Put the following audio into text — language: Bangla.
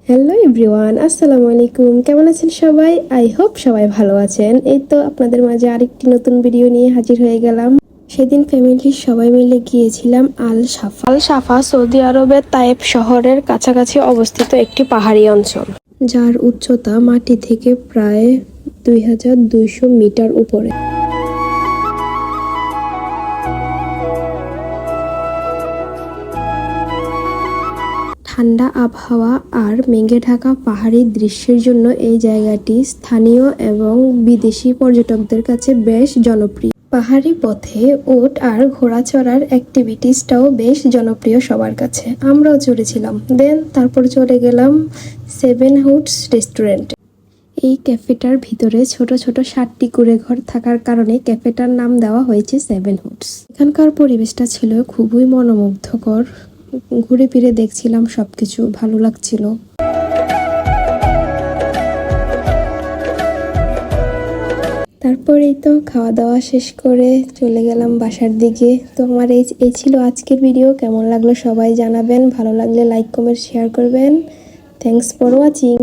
হ্যালো এভরিওয়ান, আসসালামু আলাইকুম। কেমন আছেন সবাই? আই হোপ সবাই ভালো আছেন। এই তো আপনাদের মাঝে আরেকটি নতুন ভিডিও নিয়ে হাজির হয়ে গেলাম। সেদিন ফ্যামিলির সবাই মিলে গিয়েছিলাম আল সাফা। আল সাফা সৌদি আরবের তায়েফ শহরের কাছাকাছি অবস্থিত একটি পাহাড়ি অঞ্চল, যার উচ্চতা মাটি থেকে প্রায় 2200 মিটার উপরে। ঠান্ডা আবহাওয়া আর মেঘে ঢাকা পাহাড়ি দৃশ্যের জন্য এই জায়গাটি স্থানীয় এবং বিদেশি পর্যটকদের কাছে বেশ জনপ্রিয়। পাহাড়ি পথে উট আর ঘোড়া চড়ার অ্যাক্টিভিটিসটাও বেশ জনপ্রিয় সবার কাছে। আমরাও চড়েছিলাম। তারপর চলে গেলাম 7 হুডস রেস্টুরেন্টে। এই ক্যাফেটার ভিতরে ছোট ছোট 7টি কুঁড়ে ঘর থাকার কারণে ক্যাফেটার নাম দেওয়া হয়েছে 7 হুডস। এখানকার পরিবেশটা ছিল খুবই মনোমুগ্ধকর। ঘুরে ফিরে দেখছিলাম, সবকিছু ভালো লাগছিল। তারপরেই তো খাওয়া দাওয়া শেষ করে চলে গেলাম বাসার দিকে। তো আমার এই ছিল আজকের ভিডিও। কেমন লাগলো সবাই জানাবেন। ভালো লাগলে লাইক কমেন্ট শেয়ার করবেন। Thanks for watching.